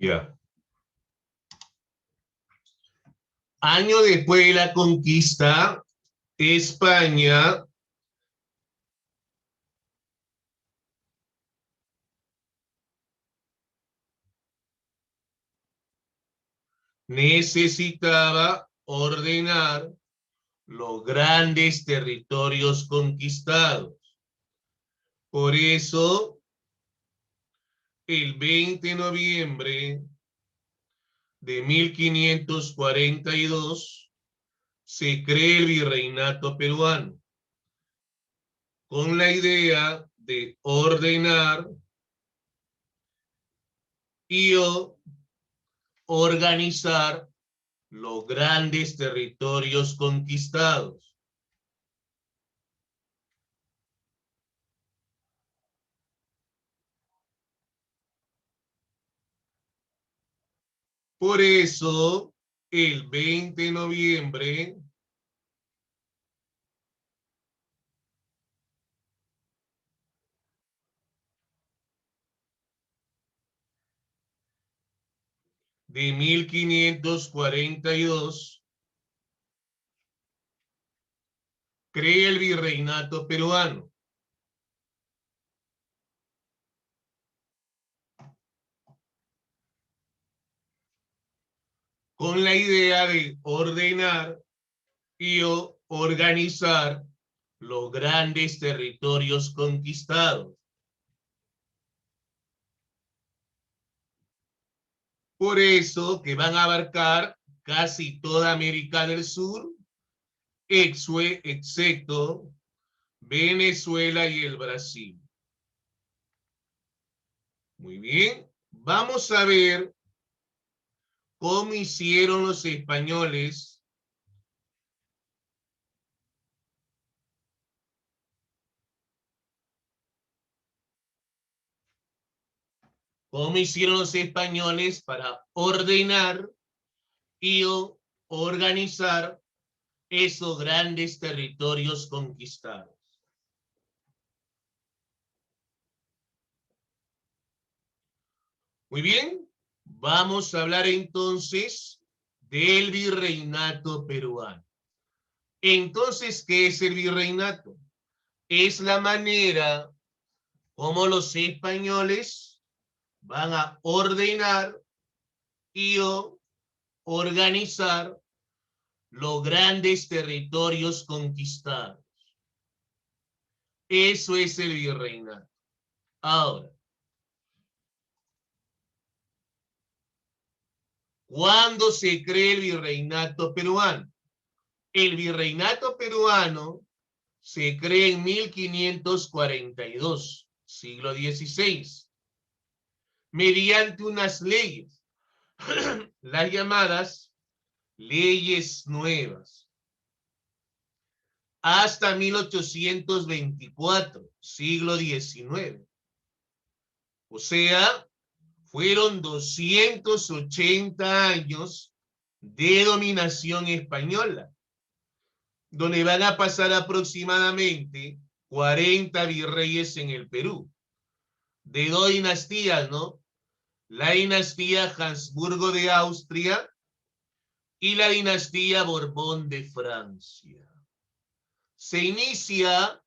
Ya. Año después de la conquista, España necesitaba ordenar los grandes territorios conquistados. Por eso, el 20 de noviembre de 1542 se crea el virreinato peruano con la idea de ordenar y organizar los grandes territorios conquistados. Por eso, el 20 de noviembre de 1542 crea el virreinato peruano. Con la idea de ordenar y organizar los grandes territorios conquistados. Por eso que van a abarcar casi toda América del Sur, excepto Venezuela y el Brasil. Muy bien, vamos a ver cómo hicieron los españoles para ordenar y organizar esos grandes territorios conquistados. Muy bien, vamos a hablar entonces del virreinato peruano. Entonces, ¿qué es el virreinato? Es la manera como los españoles van a ordenar y organizar los grandes territorios conquistados. Eso es el virreinato. Ahora, ¿cuándo se crea el virreinato peruano? El virreinato peruano se crea en 1542, siglo XVI, mediante unas leyes, las llamadas leyes nuevas. Hasta 1824, siglo XIX. O sea, fueron 280 años de dominación española, donde van a pasar aproximadamente 40 virreyes en el Perú, de dos dinastías, ¿no? La dinastía Habsburgo de Austria y la dinastía Borbón de Francia. Se inicia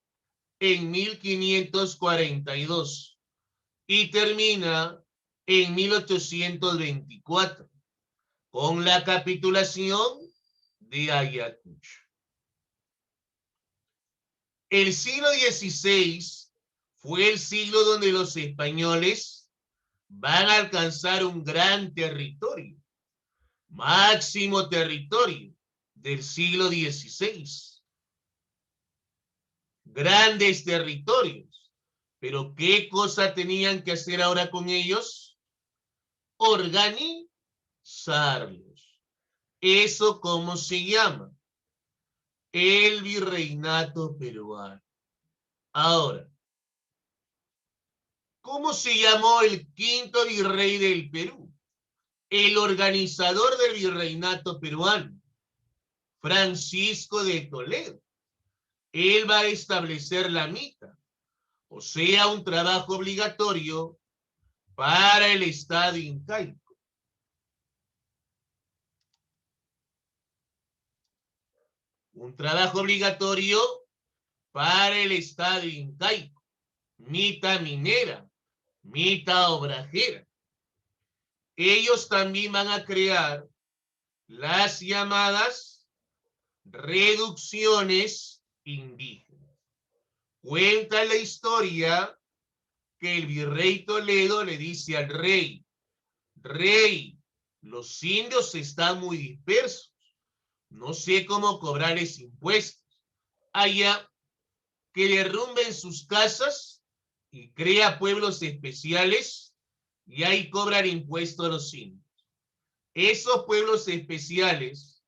en 1542 y termina en 1824 con la capitulación de Ayacucho. El siglo XVI fue el siglo donde los españoles van a alcanzar un gran territorio, máximo territorio del siglo XVI. Grandes territorios. Pero ¿qué cosa tenían que hacer ahora con ellos? Organizarlos. ¿Eso cómo se llama? El virreinato peruano. Ahora, ¿cómo se llamó el quinto virrey del Perú? El organizador del virreinato peruano, Francisco de Toledo. Él va a establecer la mita, o sea, un trabajo obligatorio para el Estado incaico. un trabajo obligatorio para el Estado incaico, mitad minera, mitad obrajera. Ellos también van a crear las llamadas reducciones indígenas. Cuenta la historia que el virrey Toledo le dice al rey, rey, los indios están muy dispersos, no sé cómo cobrarles impuestos. Allá que derrumben sus casas y crea pueblos especiales y ahí cobran impuestos a los indios. Esos pueblos especiales,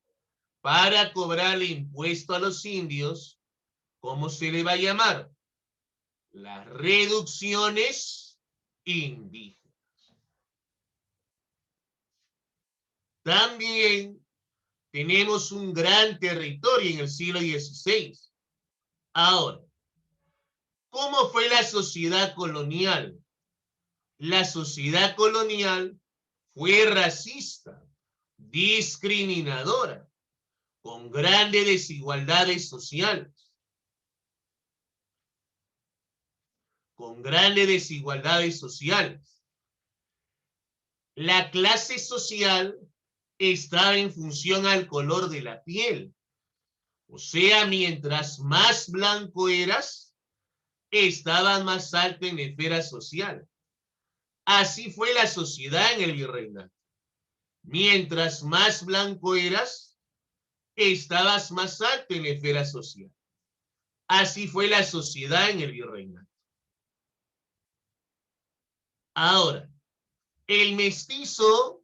para cobrarle impuesto a los indios, ¿cómo se le va a llamar? Las reducciones indígenas. También tenemos un gran territorio en el siglo XVI. Ahora, ¿cómo fue la sociedad colonial? La sociedad colonial fue racista, discriminadora, con grandes desigualdades sociales. La clase social estaba en función al color de la piel. O sea, mientras más blanco eras, estabas más alto en la esfera social. Así fue la sociedad en el virreinato. Mientras más blanco eras, estabas más alto en la esfera social. Así fue la sociedad en el virreinato. Ahora, el mestizo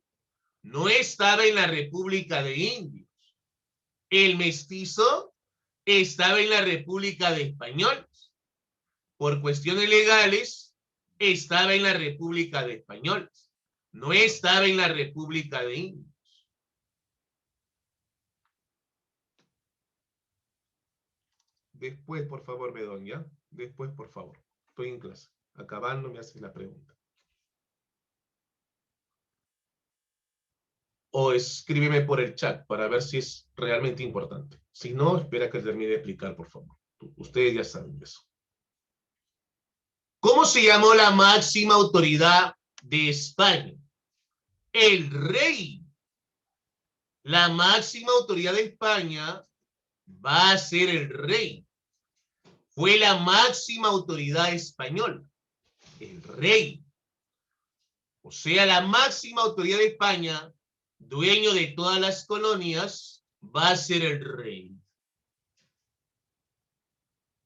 no estaba en la República de Indios. El mestizo estaba en la República de Españoles. Por cuestiones legales, estaba en la República de Españoles. No estaba en la República de Indios. Después, por favor, Bedón, ¿ya? Después, por favor. Estoy en clase. Acabando, me haces la pregunta. O escríbeme por el chat para ver si es realmente importante. Si no, espera que termine de explicar, por favor. Ustedes ya saben eso. ¿Cómo se llamó la máxima autoridad de España? El rey. La máxima autoridad de España va a ser el rey. Fue la máxima autoridad española. El rey. O sea, la máxima autoridad de España, dueño de todas las colonias, va a ser el rey.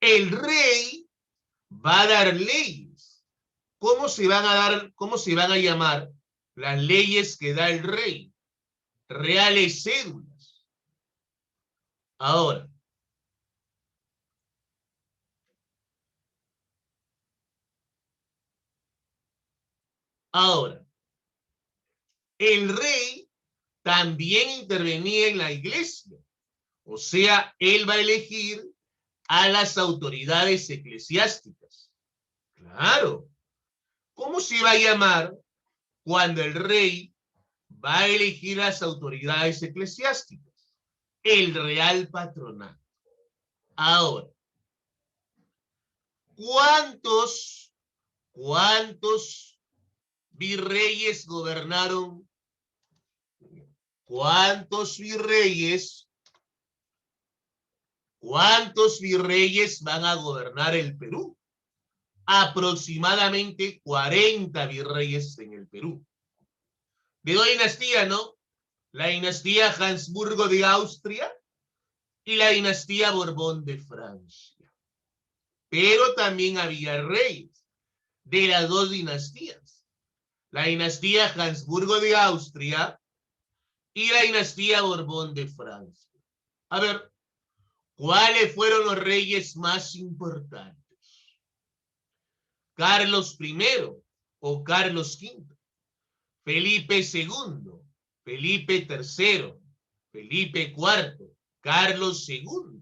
El rey va a dar leyes. ¿Cómo se van a llamar las leyes que da el rey? Reales cédulas. Ahora, el rey también intervenía en la iglesia. O sea, él va a elegir a las autoridades eclesiásticas. Claro. ¿Cómo se va a llamar cuando el rey va a elegir a las autoridades eclesiásticas? El Real Patronato. Ahora, ¿cuántos virreyes gobernaron? ¿Cuántos virreyes van a gobernar el Perú? Aproximadamente 40 virreyes en el Perú. De dos dinastías, ¿no? La dinastía Habsburgo de Austria y la dinastía Borbón de Francia. Pero también había reyes de las dos dinastías. La dinastía Habsburgo de Austria y la dinastía Borbón de Francia. A ver, ¿cuáles fueron los reyes más importantes? Carlos I o Carlos V, Felipe II, Felipe III, Felipe IV, Carlos II.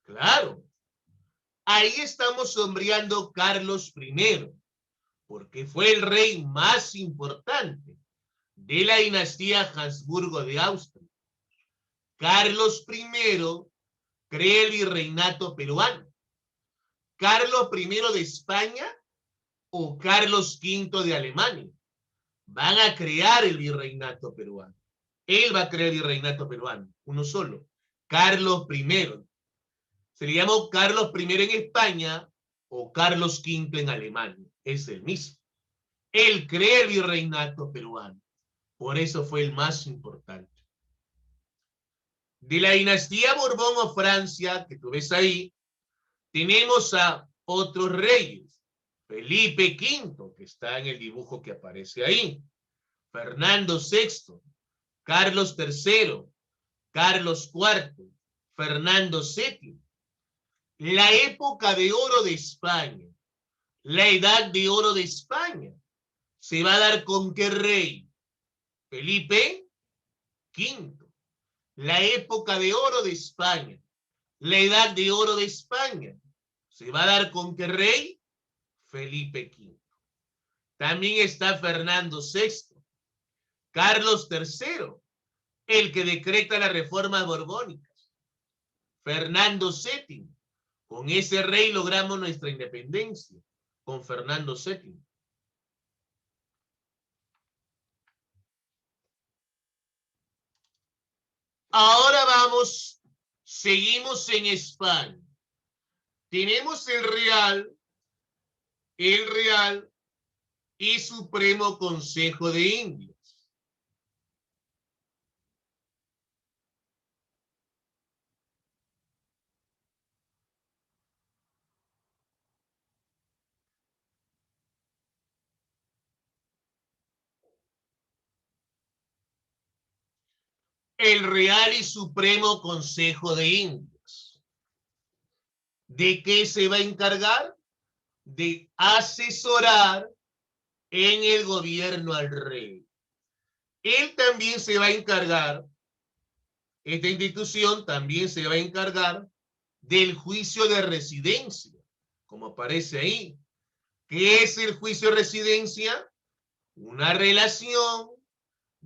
Claro, ahí estamos sombreando Carlos I, porque fue el rey más importante de la dinastía Habsburgo de Austria. Carlos I crea el virreinato peruano? ¿Carlos I de España o Carlos V de Alemania? Van a crear el virreinato peruano. Él va a crear el virreinato peruano, uno solo. Carlos I. Se le llamó Carlos I en España o Carlos V en Alemania. Es el mismo. Él crea el virreinato peruano. Por eso fue el más importante. De la dinastía Borbón o Francia, que tú ves ahí, tenemos a otros reyes. Felipe V, que está en el dibujo que aparece ahí. Fernando VI, Carlos III, Carlos IV, Fernando VII. La época de oro de España, la edad de oro de España, se va a dar con qué rey? Felipe V. La época de oro de España, la edad de oro de España, se va a dar con qué rey? Felipe V. También está Fernando VI, Carlos III, el que decreta las reformas borbónicas. Fernando VII. Con ese rey logramos nuestra independencia, con Fernando VII. Ahora vamos, seguimos en España. Tenemos el Real y Supremo Consejo de Indias. El Real y Supremo Consejo de Indias. ¿De qué se va a encargar? De asesorar en el gobierno al rey. Él también se va a encargar, esta institución también se va a encargar del juicio de residencia, como aparece ahí. ¿Qué es el juicio de residencia? Una relación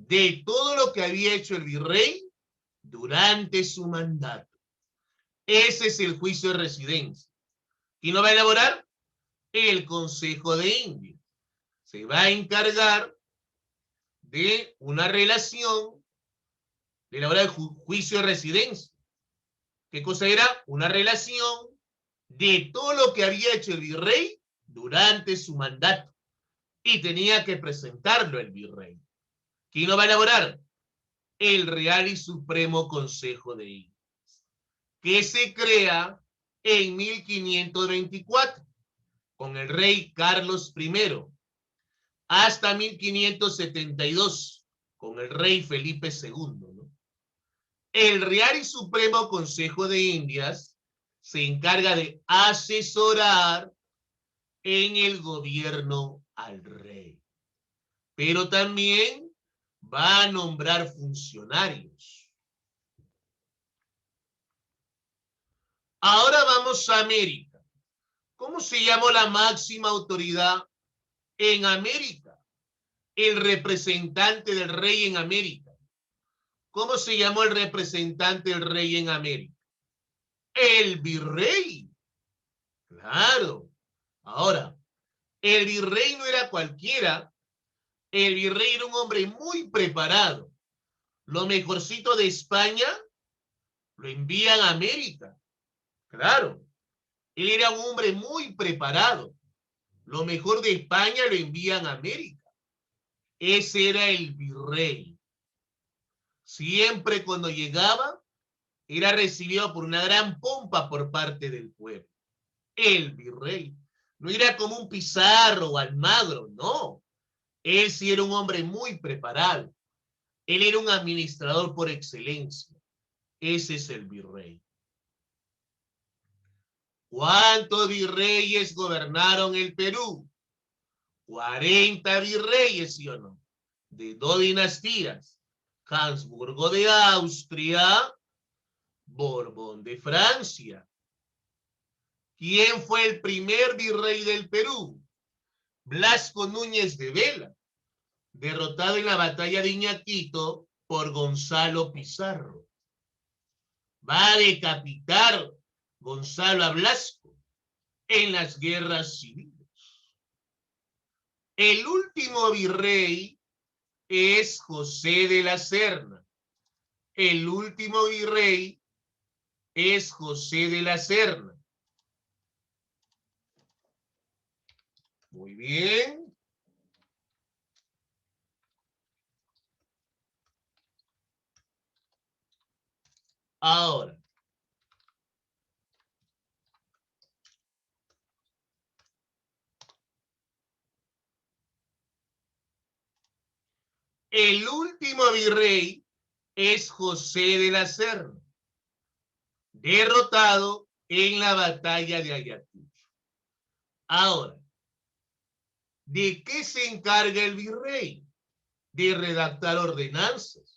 de todo lo que había hecho el virrey durante su mandato. Ese es el juicio de residencia. ¿Quién lo va a elaborar? El Consejo de Indias. Se va a encargar de una relación de elaborar el juicio de residencia. ¿Qué cosa era? Una relación de todo lo que había hecho el virrey durante su mandato. Y tenía que presentarlo el virrey. ¿Quién lo va a elaborar? El Real y Supremo Consejo de Indias, que se crea en 1524 con el rey Carlos I hasta 1572 con el rey Felipe II. ¿No? El Real y Supremo Consejo de Indias se encarga de asesorar en el gobierno al rey, pero también va a nombrar funcionarios. Ahora vamos a América. ¿Cómo se llamó la máxima autoridad en América? El representante del rey en América. ¿Cómo se llamó el representante del rey en América? El virrey. Claro. Ahora, el virrey no era cualquiera. El virrey era un hombre muy preparado. Lo mejorcito de España lo envían a América. Claro. Él era un hombre muy preparado. Lo mejor de España lo envían a América. Ese era el virrey. Siempre cuando llegaba, era recibido por una gran pompa por parte del pueblo. El virrey. No era como un Pizarro o Almagro, no. Él sí era un hombre muy preparado. Él era un administrador por excelencia. Ese es el virrey. ¿Cuántos virreyes gobernaron el Perú? 40 virreyes, ¿sí o no? De 2 dinastías. Habsburgo de Austria, Borbón de Francia. ¿Quién fue el primer virrey del Perú? Blasco Núñez de Vela, derrotado en la batalla de Iñaquito por Gonzalo Pizarro. va a decapitar Gonzalo a Blasco en las guerras civiles. El último virrey es José de la Serna. El último virrey es José de la Serna. Muy bien. Ahora, el último virrey es José de la Serna, derrotado en la batalla de Ayacucho. Ahora, ¿de qué se encarga el virrey? De redactar ordenanzas,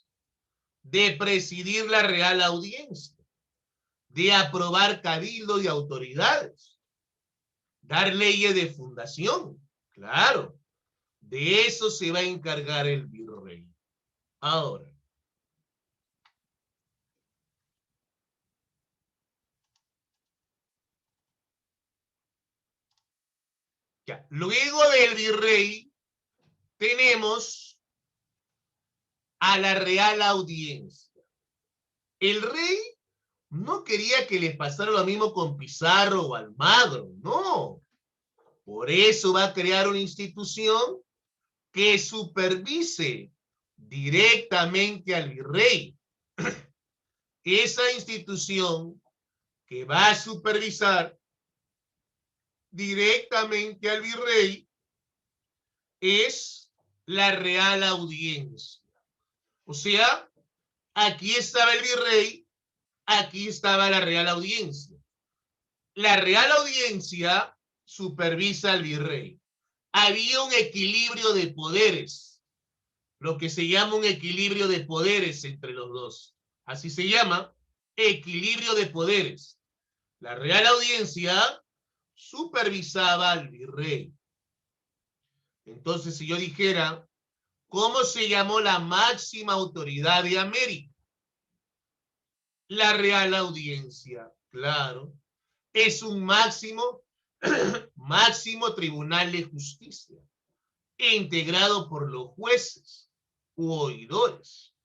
de presidir la Real Audiencia, de aprobar cabildo y autoridades, dar leyes de fundación. Claro, de eso se va a encargar el virrey. Ahora, ya, luego del virrey tenemos a la Real Audiencia. El rey no quería que les pasara lo mismo con Pizarro o Almagro, no. Por eso va a crear una institución que supervise directamente al virrey. Esa institución que va a supervisar directamente al virrey es la Real Audiencia. O sea, aquí estaba el virrey, aquí estaba la Real Audiencia. La Real Audiencia supervisa al virrey. Había un equilibrio de poderes, lo que se llama un equilibrio de poderes entre los dos. Así se llama, equilibrio de poderes. La Real Audiencia supervisaba al virrey. Entonces, si yo dijera, ¿cómo se llamó la máxima autoridad de América? La Real Audiencia, claro. Es un máximo tribunal de justicia, integrado por los jueces u oidores.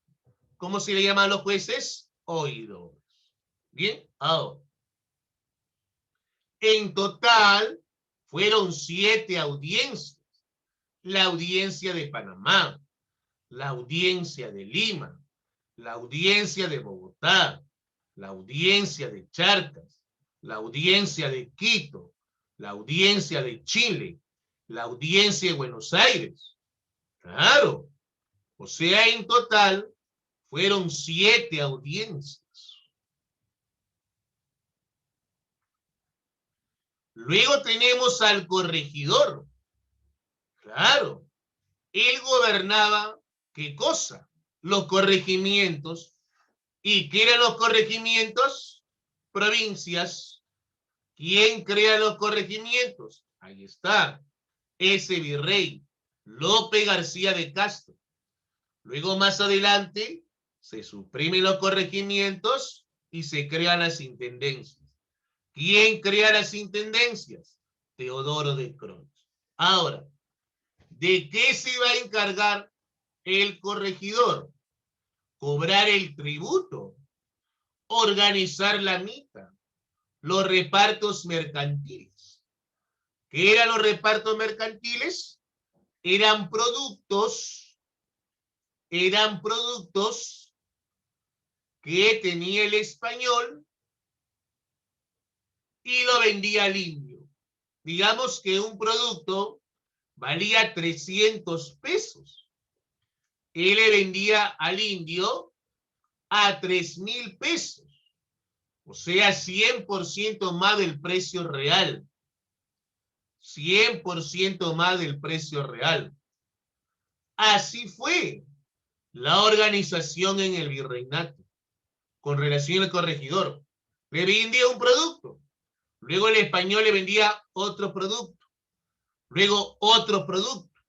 ¿Cómo se le llama a los jueces? Oidores. Bien, ahora. En total, fueron 7 audiencias. La audiencia de Panamá, la audiencia de Lima, la audiencia de Bogotá, la audiencia de Charcas, la audiencia de Quito, la audiencia de Chile, la audiencia de Buenos Aires. Claro. O sea, en total fueron 7 audiencias. Luego tenemos al corregidor. Claro. Él gobernaba, ¿qué cosa? Los corregimientos. ¿Y qué eran los corregimientos? Provincias. ¿Quién crea los corregimientos? Ahí está. Ese virrey, Lope García de Castro. Luego, más adelante, se suprimen los corregimientos y se crean las intendencias. ¿Quién crea las intendencias? Teodoro de Crons. Ahora, ¿de qué se va a encargar el corregidor? Cobrar el tributo, organizar la mita, los repartos mercantiles. ¿Qué eran los repartos mercantiles? Eran productos que tenía el español y lo vendía al indio. Digamos que un producto valía 300 pesos. Él le vendía al indio a 3,000 pesos. O sea, 100% más del precio real. 100% más del precio real. Así fue la organización en el virreinato con relación al corregidor. Le vendía un producto, luego el español le vendía otro producto, luego otro producto,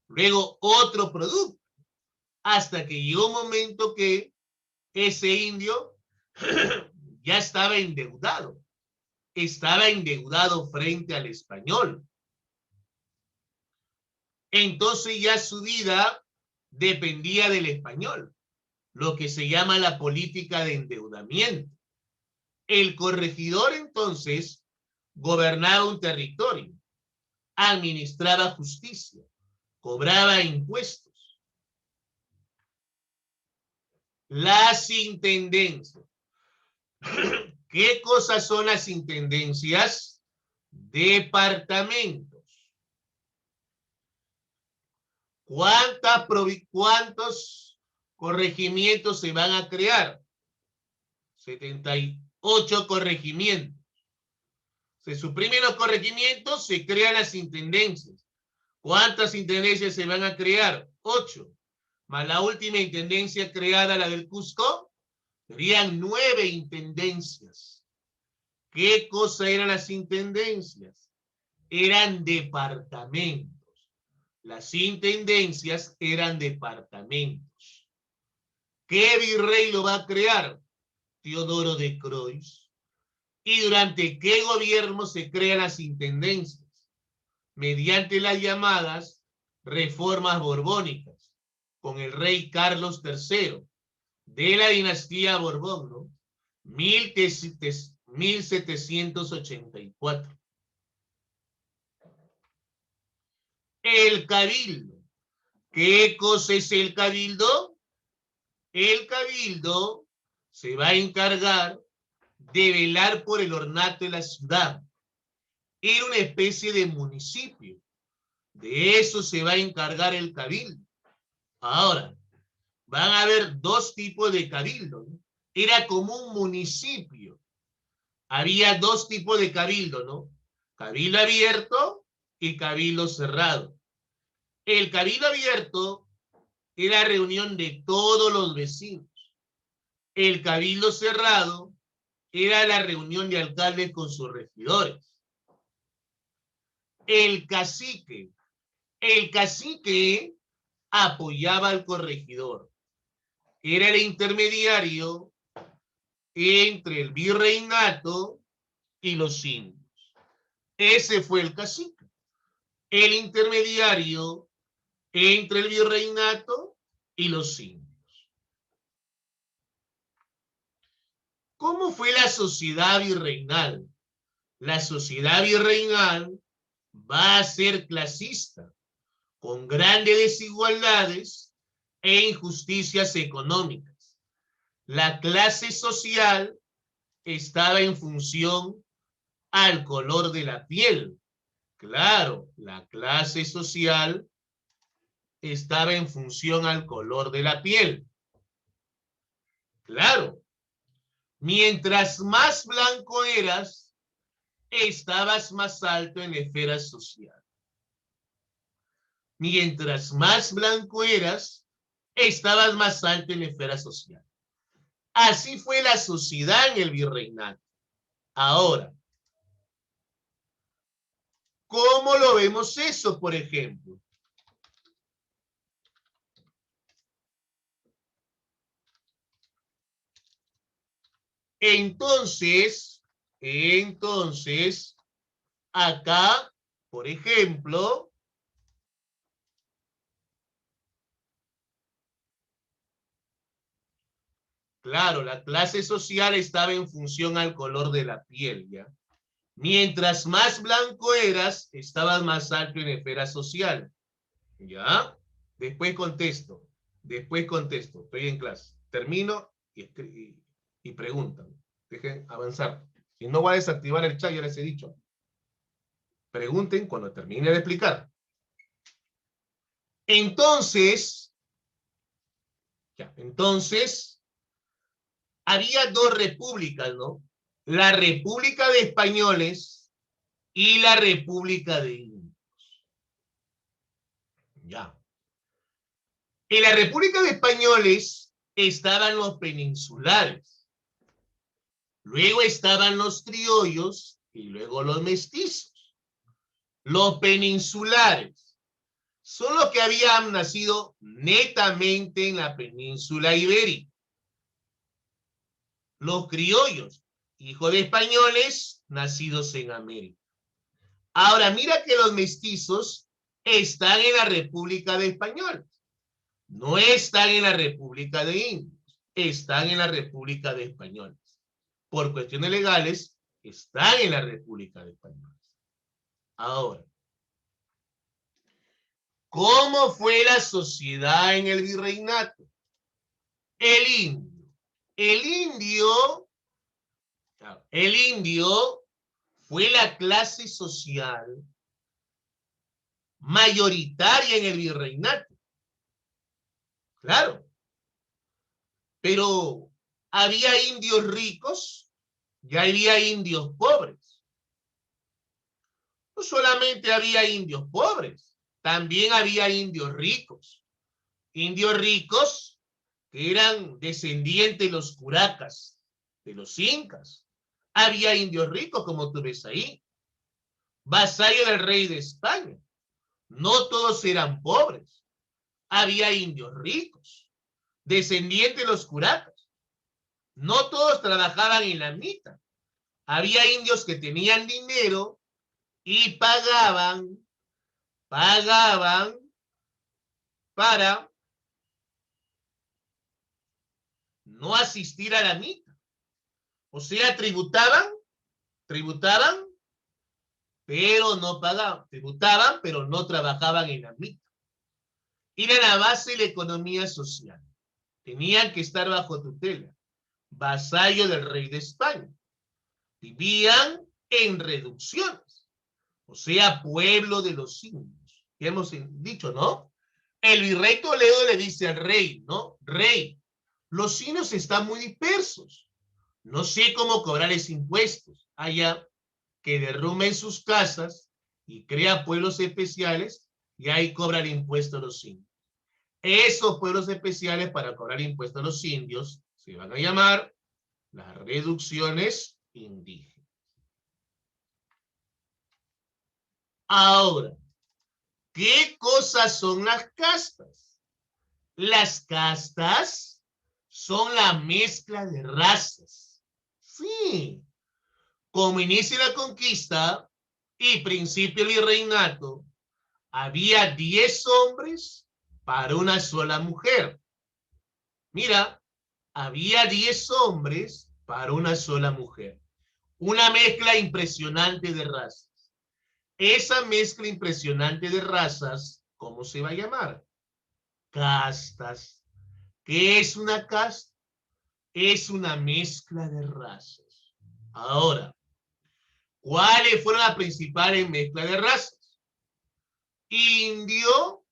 luego otro producto, hasta que llegó un momento que ese indio ya estaba endeudado frente al español. Entonces ya su vida dependía del español, lo que se llama la política de endeudamiento. El corregidor entonces gobernaba un territorio, administraba justicia, cobraba impuestos. Las intendencias. ¿Qué cosas son las intendencias? Departamentos. ¿Cuántos corregimientos se van a crear? 78 corregimientos. Se suprimen los corregimientos, se crean las intendencias. ¿Cuántas intendencias se van a crear? 8. Más la última intendencia creada, la del Cusco, serían 9 intendencias. ¿Qué cosa eran las intendencias? Eran departamentos. Las intendencias eran departamentos. ¿Qué virrey lo va a crear? Teodoro de Croix. ¿Y durante qué gobierno se crean las intendencias? Mediante las llamadas reformas borbónicas, con el rey Carlos III, de la dinastía Borbón, ¿no? 1784. El cabildo. ¿Qué cosa es el cabildo? El cabildo se va a encargar de velar por el ornato de la ciudad. Era una especie de municipio. De eso se va a encargar el cabildo. Ahora, van a haber dos tipos de cabildo, ¿no? Era como un municipio. Había dos tipos de cabildo, ¿no? Cabildo abierto y cabildo cerrado. El cabildo abierto era reunión de todos los vecinos. El cabildo cerrado era la reunión de alcaldes con sus regidores. El cacique apoyaba al corregidor. Era el intermediario entre el virreinato y los indios. Ese fue el cacique, el intermediario entre el virreinato y los indios. ¿Cómo fue la sociedad virreinal? La sociedad virreinal va a ser clasista, con grandes desigualdades e injusticias económicas. La clase social estaba en función al color de la piel. Claro, la clase social estaba en función al color de la piel. Claro, mientras más blanco eras, estabas más alto en la esfera social. Mientras más blanco eras, estabas más alto en la esfera social. Así fue la sociedad en el virreinato. Ahora, ¿cómo lo vemos eso, por ejemplo? Entonces, acá, por ejemplo, claro, la clase social estaba en función al color de la piel, ¿ya? Mientras más blanco eras, estabas más alto en la esfera social, ¿ya? Después contesto, estoy en clase. Termino y preguntan. Dejen avanzar. Si no, voy a desactivar el chat, ya les he dicho. Pregunten cuando termine de explicar. Entonces, había dos repúblicas, ¿no? La República de Españoles y la República de Indios. Ya. En la República de Españoles estaban los peninsulares. Luego estaban los criollos y luego los mestizos. Los peninsulares son los que habían nacido netamente en la península ibérica. los criollos, hijos de españoles nacidos en América. Ahora, mira que los mestizos están en la República de Españoles. No están en la República de Indios, están en la República de Españoles. Por cuestiones legales, están en la República de Españoles. Ahora, ¿cómo fue la sociedad en el virreinato? El indio fue la clase social mayoritaria en el virreinato. Claro. Pero había indios ricos y había indios pobres. No solamente había indios pobres, también había indios ricos. Indios ricos que eran descendientes de los curacas, de los incas. Había indios ricos, como tú ves ahí. Vasallo del rey de España. No todos eran pobres. Había indios ricos, descendientes de los curacas. No todos trabajaban en la mitad. Había indios que tenían dinero y pagaban para no asistir a la mitad. O sea, tributaban, pero no pagaban. Tributaban, pero no trabajaban en la mitad. Era la base de la economía social. Tenían que estar bajo tutela. Vasallo del rey de España. Vivían en reducciones. O sea, pueblo de los indios. Ya hemos dicho, ¿no? El virrey Toledo le dice al rey, ¿no? Rey, los indios están muy dispersos. No sé cómo cobrarles impuestos. Allá que derrumben sus casas y crea pueblos especiales y ahí cobran impuestos a los indios. Esos pueblos especiales para cobrar impuestos a los indios se van a llamar las reducciones indígenas. Ahora, ¿qué cosas son las castas? Las castas son la mezcla de razas. Sí. Como inicia la conquista y principio del virreinato, había 10 hombres para una sola mujer. Mira, había 10 hombres para una sola mujer. Una mezcla impresionante de razas. Esa mezcla impresionante de razas, ¿cómo se va a llamar? Castas. ¿Qué es una casta? Es una mezcla de razas. Ahora, ¿cuáles fueron las principales mezclas de razas? Indio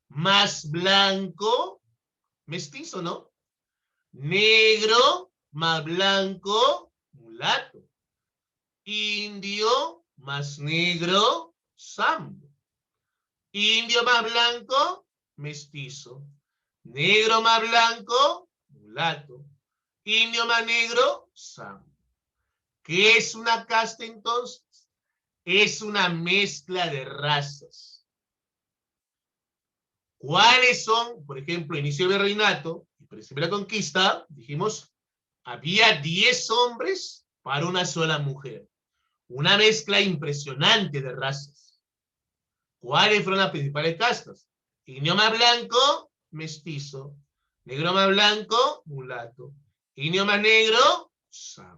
más blanco, mestizo, ¿no? Negro más blanco, mulato. Indio más negro, sambo. Indio más blanco, mestizo. Negro más blanco, mulato. Indio más negro, sambo. ¿Qué es una casta entonces? Es una mezcla de razas. ¿Cuáles son? Por ejemplo, inicio del virreinato y principio de la conquista, dijimos, había 10 hombres para una sola mujer. Una mezcla impresionante de razas. ¿Cuáles fueron las principales castas? Indio más blanco, mestizo. Negro más blanco, mulato. Indio más negro, sambo.